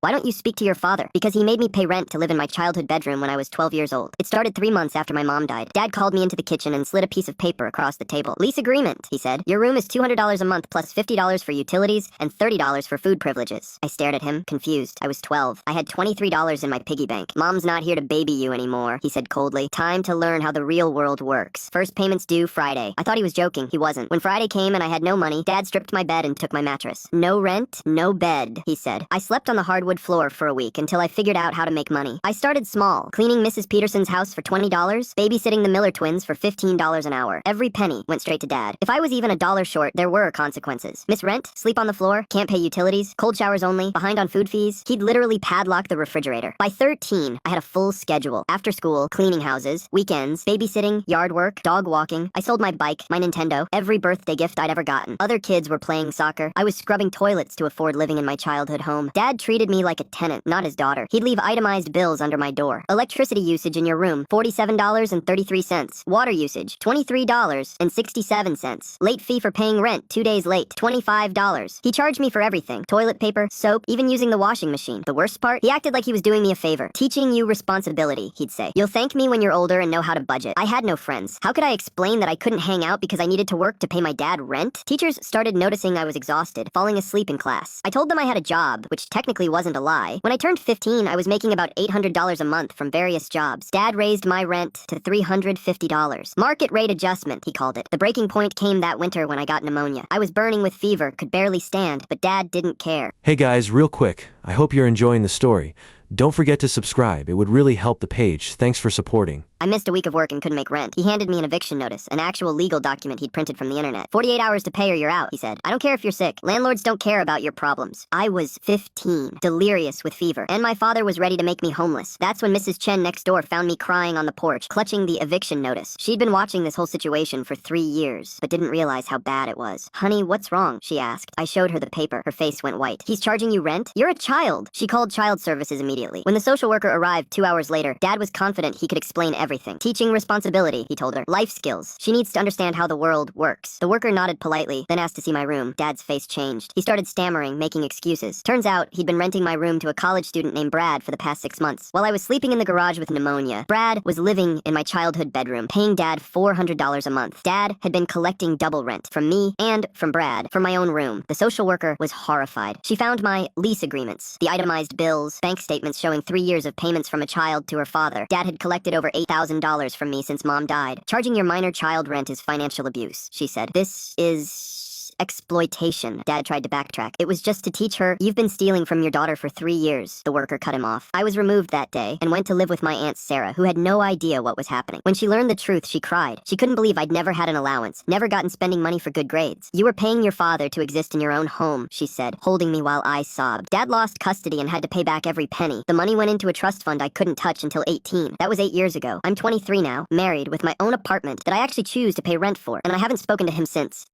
Why don't you speak to your father? Because he made me pay rent to live in my childhood bedroom when I was 12 years old. It started 3 months after my mom died. Dad called me into the kitchen and slid a piece of paper across the table. Lease agreement, he said. Your room is $200 a month plus $50 for utilities and $30 for food privileges. I stared at him, confused. I was 12. I had $23 in my piggy bank. Mom's not here to baby you anymore, he said coldly. Time to learn how the real world works. First payments due Friday. I thought he was joking. He wasn't. When Friday came and I had no money, Dad stripped my bed and took my mattress. No rent, no bed, he said. I slept on the hardwood floor for a week until I figured out how to make money. I started small, cleaning Mrs. Peterson's house for $20, babysitting the Miller twins for $15 an hour. Every penny went straight to Dad. If I was even $1 short, there were consequences. Miss rent, sleep on the floor, can't pay utilities, cold showers only, behind on food fees. He'd literally padlock the refrigerator. By 13, I had a full schedule. After school, cleaning houses, weekends, babysitting, yard work, dog walking. I sold my bike, my Nintendo, every birthday gift I'd ever gotten. Other kids were playing soccer. I was scrubbing toilets to afford living in my childhood home. Dad treated me like a tenant, not his daughter. He'd leave itemized bills under my door. Electricity usage in your room, $47.33. Water usage, $23.67. Late fee for paying rent 2 days late, $25. He charged me for everything. Toilet paper, soap, even using the washing machine. The worst part? He acted like he was doing me a favor. Teaching you responsibility, he'd say. You'll thank me when you're older and know how to budget. I had no friends. How could I explain that I couldn't hang out because I needed to work to pay my dad rent? Teachers started noticing I was exhausted, falling asleep in class. I told them I had a job, which technically wasn't a lie. When I turned 15, I was making about $800 a month from various jobs. Dad raised my rent to $350. Market rate adjustment, he called it. The breaking point came that winter when I got pneumonia. I was burning with fever, could barely stand, but Dad didn't care. Hey guys, real quick, I hope you're enjoying the story. Don't forget to subscribe, it would really help the page. Thanks for supporting. I missed a week of work and couldn't make rent. He handed me an eviction notice, an actual legal document he'd printed from the internet. 48 hours to pay or you're out, he said. I don't care if you're sick. Landlords don't care about your problems. I was 15, delirious with fever, and my father was ready to make me homeless. That's when Mrs. Chen next door found me crying on the porch, clutching the eviction notice. She'd been watching this whole situation for 3 years, but didn't realize how bad it was. Honey, what's wrong? She asked. I showed her the paper. Her face went white. He's charging you rent? You're a child. She called child services immediately. When the social worker arrived 2 hours later, Dad was confident he could explain everything. Teaching responsibility, he told her. Life skills. She needs to understand how the world works. The worker nodded politely, then asked to see my room. Dad's face changed. He started stammering, making excuses. Turns out, he'd been renting my room to a college student named Brad for the past 6 months. While I was sleeping in the garage with pneumonia, Brad was living in my childhood bedroom, paying Dad $400 a month. Dad had been collecting double rent from me and from Brad for my own room. The social worker was horrified. She found my lease agreements, the itemized bills, bank statements showing 3 years of payments from a child to her father. Dad had collected over $8,000 from me since Mom died. Charging your minor child rent is financial abuse, she said. This is exploitation. Dad tried to backtrack. It was just to teach her, you've been stealing from your daughter for 3 years. The worker cut him off. I was removed that day and went to live with my Aunt Sarah, who had no idea what was happening. When she learned the truth, she cried. She couldn't believe I'd never had an allowance, never gotten spending money for good grades. You were paying your father to exist in your own home, she said, holding me while I sobbed. Dad lost custody and had to pay back every penny. The money went into a trust fund I couldn't touch until 18. That was 8 years ago. I'm 23 now, married, with my own apartment that I actually choose to pay rent for, and I haven't spoken to him since.